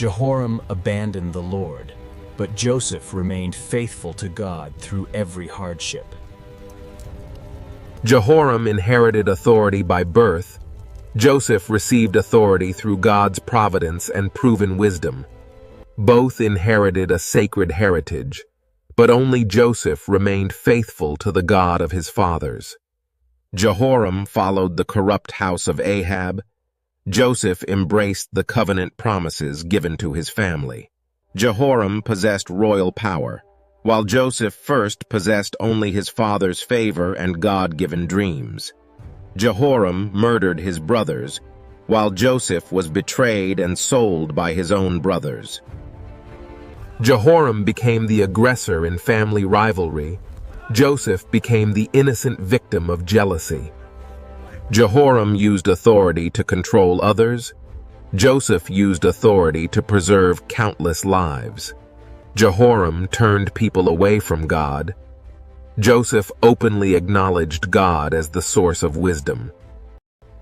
Jehoram abandoned the Lord, but Joseph remained faithful to God through every hardship. Jehoram inherited authority by birth. Joseph received authority through God's providence and proven wisdom. Both inherited a sacred heritage, but only Joseph remained faithful to the God of his fathers. Jehoram followed the corrupt house of Ahab. Joseph embraced the covenant promises given to his family. Jehoram possessed royal power, while Joseph first possessed only his father's favor and God-given dreams. Jehoram murdered his brothers, while Joseph was betrayed and sold by his own brothers. Jehoram became the aggressor in family rivalry. Joseph became the innocent victim of jealousy. Jehoram used authority to control others. Joseph used authority to preserve countless lives. Jehoram turned people away from God. Joseph openly acknowledged God as the source of wisdom.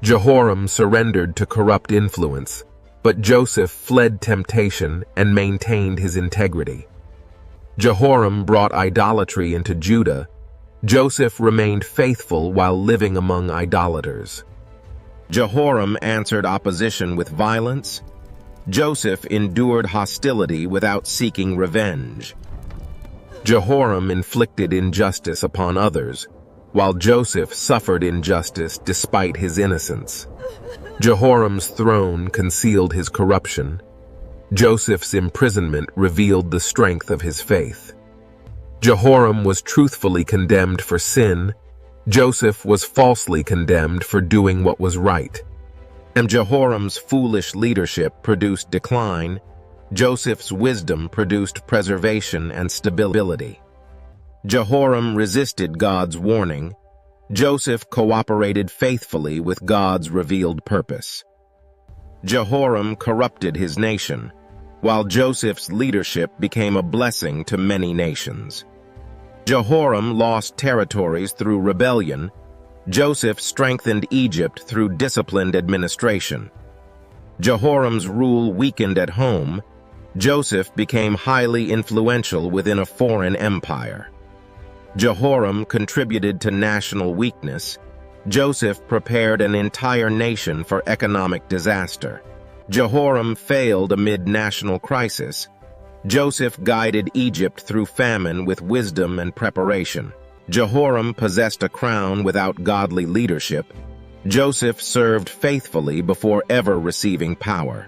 Jehoram surrendered to corrupt influence, but Joseph fled temptation and maintained his integrity. Jehoram brought idolatry into Judah. Joseph remained faithful while living among idolaters. Jehoram answered opposition with violence. Joseph endured hostility without seeking revenge. Jehoram inflicted injustice upon others, while Joseph suffered injustice despite his innocence. Jehoram's throne concealed his corruption. Joseph's imprisonment revealed the strength of his faith. Jehoram was truthfully condemned for sin. Joseph was falsely condemned for doing what was right. And Jehoram's foolish leadership produced decline. Joseph's wisdom produced preservation and stability. Jehoram resisted God's warning. Joseph cooperated faithfully with God's revealed purpose. Jehoram corrupted his nation, while Joseph's leadership became a blessing to many nations. Jehoram lost territories through rebellion. Joseph strengthened Egypt through disciplined administration. Jehoram's rule weakened at home. Joseph became highly influential within a foreign empire. Jehoram contributed to national weakness. Joseph prepared an entire nation for economic disaster. Jehoram failed amid national crisis. Joseph guided Egypt through famine with wisdom and preparation. Jehoram possessed a crown without godly leadership. Joseph served faithfully before ever receiving power.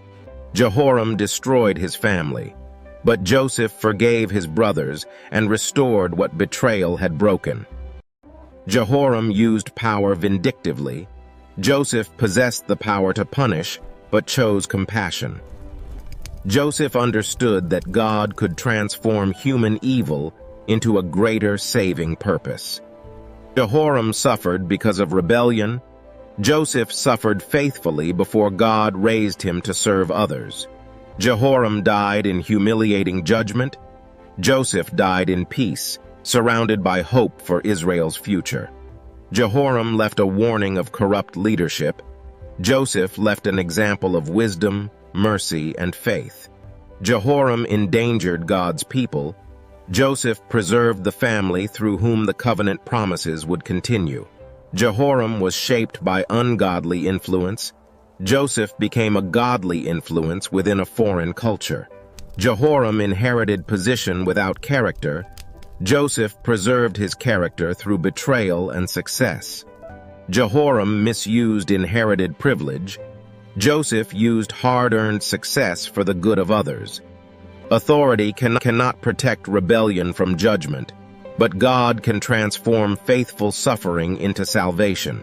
Jehoram destroyed his family, but Joseph forgave his brothers and restored what betrayal had broken. Jehoram used power vindictively. Joseph possessed the power to punish, but chose compassion. Joseph understood that God could transform human evil into a greater saving purpose. Jehoram suffered because of rebellion. Joseph suffered faithfully before God raised him to serve others. Jehoram died in humiliating judgment. Joseph died in peace, surrounded by hope for Israel's future. Jehoram left a warning of corrupt leadership. Joseph left an example of wisdom, mercy, and faith. Jehoram endangered God's people. Joseph preserved the family through whom the covenant promises would continue. Jehoram was shaped by ungodly influence. Joseph became a godly influence within a foreign culture. Jehoram inherited position without character. Joseph preserved his character through betrayal and success. Jehoram misused inherited privilege. Joseph used hard-earned success for the good of others. Authority cannot protect rebellion from judgment, but God can transform faithful suffering into salvation.